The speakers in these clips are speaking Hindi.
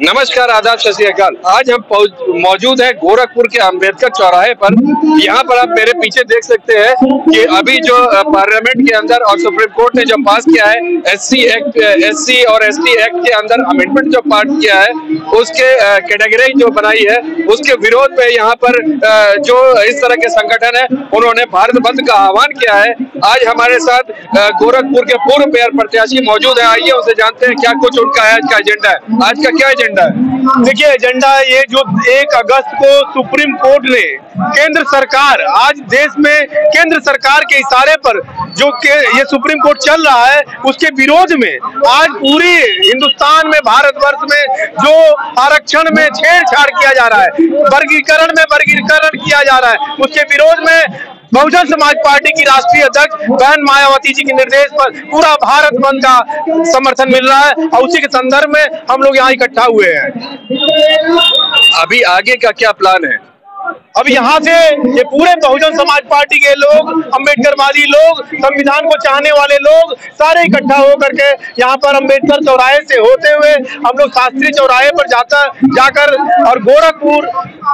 नमस्कार, आदाब, सत श्री अकाल। आज हम मौजूद हैं गोरखपुर के अंबेडकर चौराहे पर। यहाँ पर आप मेरे पीछे देख सकते हैं कि अभी जो पार्लियामेंट के अंदर और सुप्रीम कोर्ट ने जो पास किया है एससी और एसटी एक्ट के अंदर अमेंडमेंट जो पास किया है, उसके कैटेगरी जो बनाई है, उसके विरोध में यहाँ पर जो इस तरह के संगठन है उन्होंने भारत बंद का आह्वान किया है। आज हमारे साथ गोरखपुर के पूर्व मेयर प्रत्याशी मौजूद है। आइए उनसे जानते हैं क्या कुछ उनका आज का एजेंडा है। आज का क्या एजेंडा है? देखिए, एजेंडा ये जो 1 अगस्त को सुप्रीम कोर्ट ने केंद्र सरकार, आज देश में केंद्र सरकार के इशारे पर जो ये सुप्रीम कोर्ट चल रहा है, उसके विरोध में आज पूरी हिंदुस्तान में, भारतवर्ष में जो आरक्षण में छेड़छाड़ किया जा रहा है, वर्गीकरण में वर्गीकरण किया जा रहा है, उसके विरोध में बहुजन समाज पार्टी की राष्ट्रीय अध्यक्ष बहन मायावती जी के निर्देश पर पूरा भारत बंद का समर्थन मिल रहा है और उसी के संदर्भ में हम लोग यहाँ इकट्ठा हुए हैं। अभी आगे का क्या प्लान है? अब यहाँ से ये पूरे बहुजन समाज पार्टी के लोग, अम्बेडकरवादी लोग, संविधान को चाहने वाले लोग सारे इकट्ठा होकर के यहाँ पर अम्बेडकर चौराहे से होते हुए हम लोग शास्त्री चौराहे पर जाकर और गोरखपुर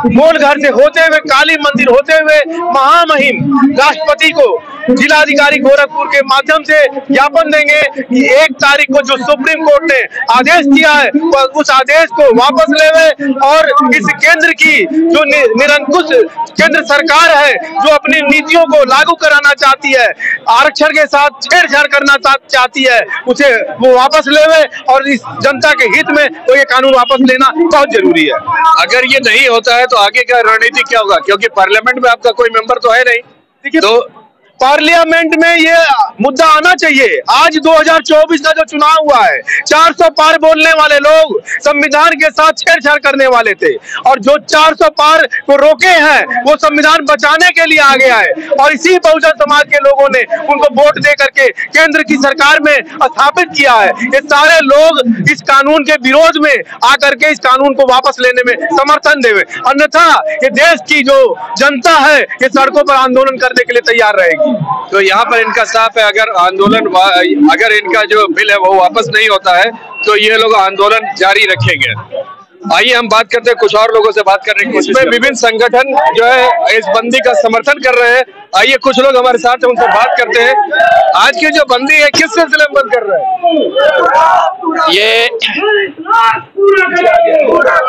गोलघर से होते हुए काली मंदिर होते हुए महामहिम राष्ट्रपति को जिलाधिकारी गोरखपुर के माध्यम से ज्ञापन देंगे कि 1 तारीख को जो सुप्रीम कोर्ट ने आदेश दिया है उस आदेश को वापस लेवे और इस केंद्र की जो निरंकुश केंद्र सरकार है, जो अपनी नीतियों को लागू कराना चाहती है, आरक्षण के साथ छेड़छाड़ करना चाहती है, उसे वो वापस लेवे और इस जनता के हित में तो ये कानून वापस लेना बहुत जरूरी है। अगर ये नहीं होता है तो आगे का रणनीति क्या होगा? क्योंकि पार्लियामेंट में आपका कोई मेंबर तो है नहीं। देखिए, तो पार्लियामेंट में ये मुद्दा आना चाहिए। आज 2024 का जो चुनाव हुआ है, 400 पार बोलने वाले लोग संविधान के साथ छेड़छाड़ करने वाले थे और जो 400 पार को रोके हैं वो संविधान बचाने के लिए आगे आए और इसी बहुजन समाज के लोगों ने उनको वोट दे करके केंद्र की सरकार में स्थापित किया है। ये सारे लोग इस कानून के विरोध में आकर के इस कानून को वापस लेने में समर्थन देवे, अन्यथा ये देश की जो जनता है ये सड़कों पर आंदोलन करने के लिए तैयार रहेगी। तो यहाँ पर इनका साफ है, अगर इनका जो बिल है वो वापस नहीं होता है तो ये लोग आंदोलन जारी रखेंगे। आइए हम बात करते हैं, कुछ और लोगों से बात करने की कोशिश में। विभिन्न संगठन जो है इस बंदी का समर्थन कर रहे हैं। आइए कुछ लोग हमारे साथ हैं, उनसे बात करते हैं। आज की जो बंदी है किस सिलसिले में बंद कर रहे हैं? ये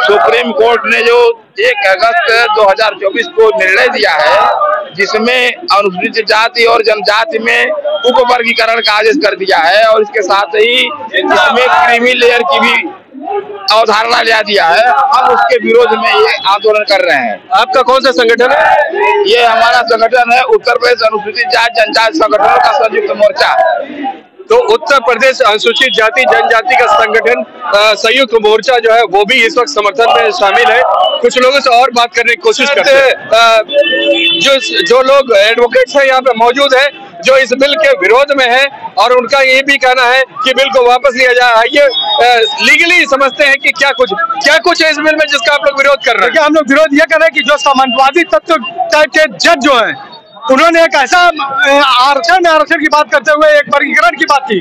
सुप्रीम कोर्ट ने जो 1 अगस्त 2024 को निर्णय दिया है, जिसमें अनुसूचित जाति और जनजाति में उप वर्गीकरण का आदेश कर दिया है और इसके साथ ही इसमें क्रीमी लेयर की भी अवधारणा ले दिया है, हम उसके विरोध में ये आंदोलन कर रहे हैं। आपका कौन सा संगठन है? ये हमारा संगठन है उत्तर प्रदेश अनुसूचित जाति जनजाति संगठनों का संयुक्त मोर्चा। तो उत्तर प्रदेश अनुसूचित जाति जनजाति का संगठन संयुक्त मोर्चा जो है वो भी इस वक्त समर्थन में शामिल है। कुछ लोगों से और बात करने की कोशिश करते हैं। जो लोग एडवोकेट्स हैं यहाँ पे मौजूद हैं, जो इस बिल के विरोध में है और उनका ये भी कहना है कि बिल को वापस लिया जाए। ये लीगली समझते हैं कि क्या कुछ है इस बिल में जिसका आप लोग विरोध कर रहे हैं? हम लोग विरोध ये कर रहे हैं कि जो सामंतवादी तत्व टाइप के जज जो है उन्होंने एक ऐसा आरक्षण की बात करते हुए एक वर्गीकरण की बात की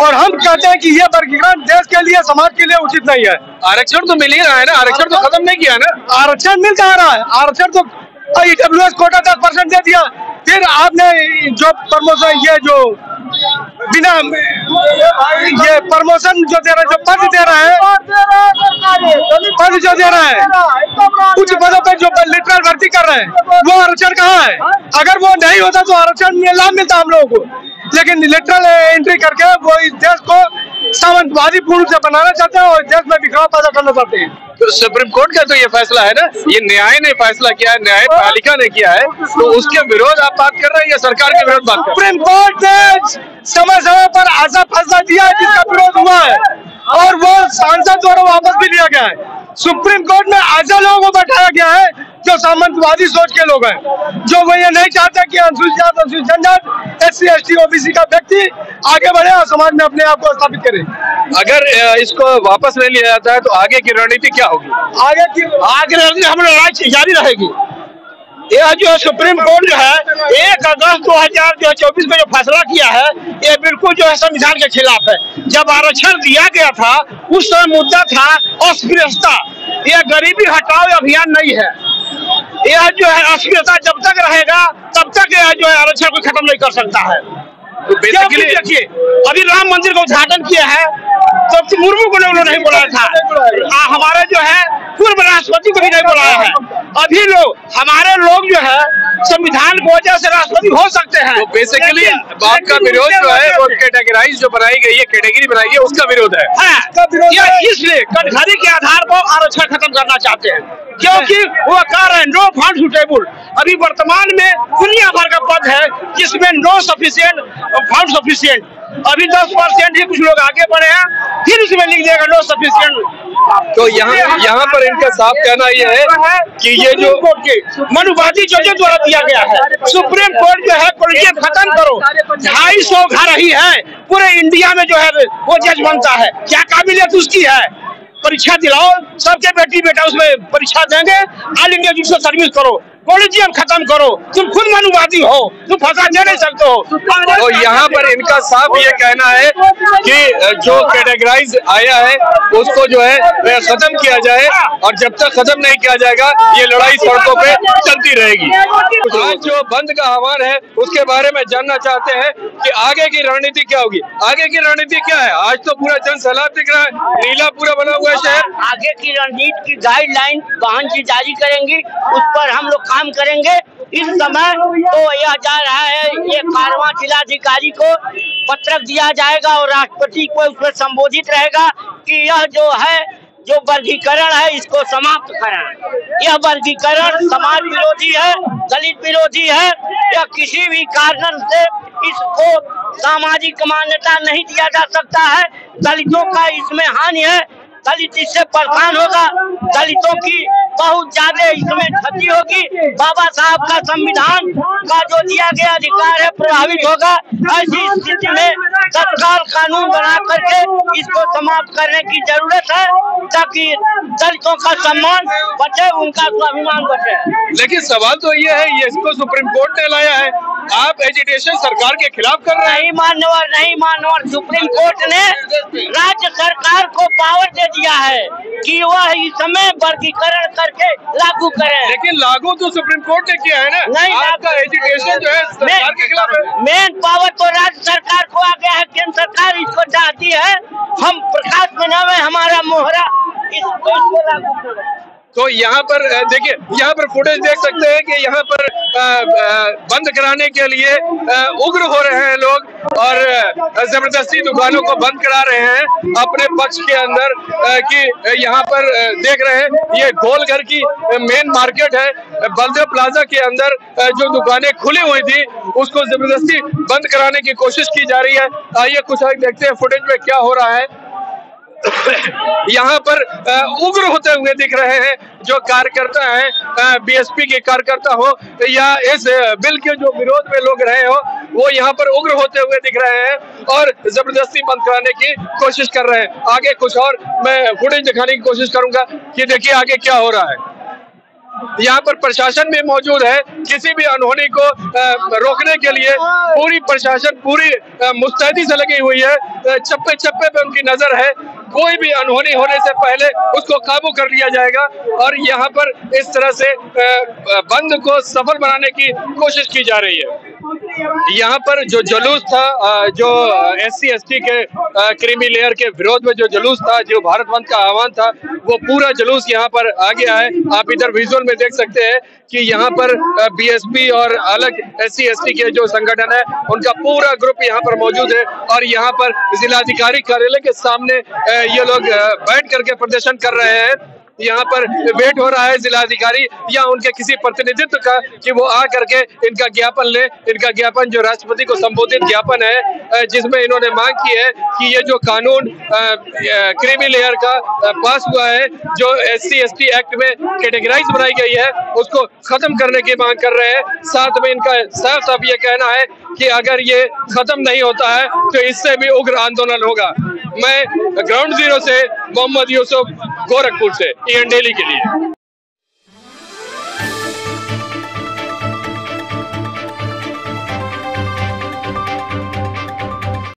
और हम कहते हैं कि ये वर्गीकरण देश के लिए, समाज के लिए उचित नहीं है। आरक्षण तो मिल ही रहा है ना, आरक्षण तो खत्म नहीं किया ना। आरक्षण मिल कहाँ रहा है? आरक्षण तो EWS कोटा 10% दे दिया, फिर आपने जो प्रमोशन, ये जो बिना ये प्रमोशन जो दे रहे, जो पद दे रहा है, पद जो दे रहा है, कुछ पदों पे जो लिटरल भर्ती कर रहे हैं, वो आरक्षण कहाँ है? अगर वो नहीं होता तो आरक्षण लाभ मिलता हम लोगों को, लेकिन लिटरल एंट्री करके वो इस देश को सामंतवादी पूर्ण से बनाना चाहते हैं और देश में बिखराव पैदा करना चाहते हैं। तो सुप्रीम कोर्ट का तो ये फैसला है ना, ये न्याय ने फैसला किया है, न्यायपालिका ने किया है, तो उसके विरोध आप बात कर रहे हैं या सरकार के विरोध बात कर रहे हैं? सुप्रीम कोर्ट ने समय समय पर ऐसा फैसला दिया है जिसका विरोध हुआ है और वो सांसद द्वारा वापस भी लिया गया है। सुप्रीम कोर्ट में ऐसे लोगों को बैठाया गया है जो सामंतवादी सोच के लोग हैं, जो वो ये नहीं चाहते कि अनुसूचित जनजाति, SC ST OBC का व्यक्ति आगे बढ़े और समाज में अपने आप को स्थापित करे। अगर इसको वापस नहीं लिया जाता है तो आगे की रणनीति क्या होगी? आगे रणनीति हमारी लड़ाई जारी रहेगी। यह जो सुप्रीम कोर्ट जो है 1 अगस्त 2024 में जो फैसला किया है, ये बिल्कुल जो है संविधान के खिलाफ है। जब आरक्षण दिया गया था उस समय मुद्दा था अस्पृश्यता। यह गरीबी हटाओ अभियान नहीं है। यह जो है अस्पृश्यता जब तक रहेगा तब तक यह जो है आरक्षण को खत्म नहीं कर सकता है। तो बेसिकली देखिए अभी राम मंदिर का उद्घाटन किया है तो मुर्मू को लोग नहीं बुलाया था, हमारे जो है पूर्व राष्ट्रपति को भी नहीं बुलाया है। अभी लोग हमारे लोग जो है संविधान की वजह से राष्ट्रपति हो सकते हैं। तो बेसिकली आपका विरोध जो है वो कैटेगराइज जो बनाई गई है, कैटेगरी बनाई गई है, उसका विरोध है। इसलिए कटघरे के आधार पर आरक्षण खत्म करना चाहते हैं, क्योंकि वो कह रहे हैं नो फंड सुटेबल। अभी वर्तमान में दुनिया भर का पद है जिसमें नो सफिशिएंट फंड सफिशिएंट। अभी 10% ही कुछ लोग आगे बढ़े हैं, फिर उसमें लिख देगा नो सफिशिएंट। तो यहाँ पर इनका साफ कहना यह है कि ये जो मनुवादी जजों द्वारा दिया गया है, सुप्रीम कोर्ट जो है कॉलेजियम खत्म करो। 250 घर ही है पूरे इंडिया में जो है वो जज बनता है, क्या काबिलियत उसकी है? परीक्षा दिलाओ, सबके बेटी बेटा उसमें परीक्षा देंगे, ऑल इंडिया जुडिशियल सर्विस करो, कॉलेजियम खत्म करो। तुम खुद मनुवादी हो, तुम फंसा दे नहीं सकते हो। तो यहाँ पर इनका साफ ये कहना है कि जो कैटेगराइज आया है उसको जो है खत्म किया जाए, और जब तक खत्म नहीं किया जाएगा ये लड़ाई सड़कों पे चलती रहेगी। आज जो बंद का आह्वान है उसके बारे में जानना चाहते हैं कि आगे की रणनीति क्या होगी। आगे की रणनीति क्या है? आज तो पूरा जन सैलाब दिख रहा है, नीला पूरा बना हुआ है शहर। आगे की रणनीति की गाइडलाइन वाहन जी जारी करेंगी, उस पर हम लोग काम करेंगे। इस समय तो यह जा रहा है, ये कारवां जिलाधिकारी को पत्र दिया जाएगा और राष्ट्रपति को उसमें संबोधित रहेगा कि यह जो है जो वर्गीकरण है इसको समाप्त करें। यह वर्गीकरण समाज विरोधी है, दलित विरोधी है। यह किसी भी कारण से इसको सामाजिक मान्यता नहीं दिया जा सकता है। दलितों का इसमें हानि है, दलित इससे परेशान होगा, दलितों की बहुत ज्यादा इसमें क्षति होगी। बाबा साहब का संविधान का जो दिया गया अधिकार है प्रभावित होगा। ऐसी स्थिति में तत्काल कानून बना करके इसको समाप्त करने की जरूरत है ताकि दलितों का सम्मान बचे, उनका स्वाभिमान बचे। लेकिन सवाल तो ये है, ये इसको सुप्रीम कोर्ट ने लाया है, आप एजिटेशन सरकार के खिलाफ कर रहे हैं। नहीं मानवर सुप्रीम कोर्ट ने राज्य सरकार को पावर दे दिया है कि वह इस समय वर्गीकरण करके लागू करें। लेकिन लागू तो सुप्रीम कोर्ट ने किया है ना। नहीं, आपका एजुकेशन जो है सरकार के खिलाफ है। मेन पावर तो राज्य सरकार को आ गया है, केंद्र सरकार इसको चाहती है। हम प्रकाश मीणा में हमारा मोहरा इसको लागू करें। तो यहाँ पर देखिए, यहाँ पर फुटेज देख सकते हैं कि यहाँ पर बंद कराने के लिए उग्र हो रहे हैं लोग और जबरदस्ती दुकानों को बंद करा रहे हैं अपने पक्ष के अंदर। कि यहाँ पर देख रहे हैं ये गोलघर की मेन मार्केट है, बलदेव प्लाजा के अंदर जो दुकानें खुली हुई थी उसको जबरदस्ती बंद कराने की कोशिश की जा रही है। आइए कुछ और देखते हैं फुटेज में क्या हो रहा है। यहाँ पर उग्र होते हुए दिख रहे हैं जो कार्यकर्ता हैं, बीएसपी के कार्यकर्ता हो या इस बिल के जो विरोध में लोग रहे हो, वो यहाँ पर उग्र होते हुए दिख रहे हैं और जबरदस्ती बंद कराने की कोशिश कर रहे हैं। आगे कुछ और मैं फुटेज दिखाने की कोशिश करूंगा कि देखिए आगे क्या हो रहा है। यहाँ पर प्रशासन भी मौजूद है, किसी भी अनहोनी को रोकने के लिए पूरी प्रशासन पूरी मुस्तैदी से लगी हुई है। चप्पे चप्पे पे उनकी नजर है, कोई भी अनहोनी होने से पहले उसको काबू कर लिया जाएगा और यहाँ पर इस तरह से बंद को सफल बनाने की कोशिश की जा रही है। यहाँ पर जो जुलूस था, जो SC/ST के क्रीमी लेयर के विरोध में जो जुलूस था, जो भारत बंद का आह्वान था, वो पूरा जुलूस यहाँ पर आ गया है। आप इधर विजुअल में देख सकते हैं कि यहाँ पर BSP और अलग SC/ST के जो संगठन है उनका पूरा ग्रुप यहाँ पर मौजूद है और यहाँ पर जिलाधिकारी कार्यालय के सामने ये लोग बैठ करके प्रदर्शन कर रहे हैं। यहाँ पर वेट हो रहा है जिलाधिकारी या उनके किसी प्रतिनिधित्व का कि वो आ करके इनका ज्ञापन ले। इनका ज्ञापन जो राष्ट्रपति को संबोधित ज्ञापन है जिसमें इन्होंने मांग की है कि ये जो कानून क्रीमी लेयर का पास हुआ है, जो SC/ST एक्ट में कैटेगराइज बनाई गई है, उसको खत्म करने की मांग कर रहे हैं। साथ में इनका साफ साफ ये कहना है कि अगर ये खत्म नहीं होता है तो इससे भी उग्र आंदोलन होगा। मैं ग्राउंड जीरो से मोहम्मद यूसुफ, गोरखपुर से EN डेली के लिए।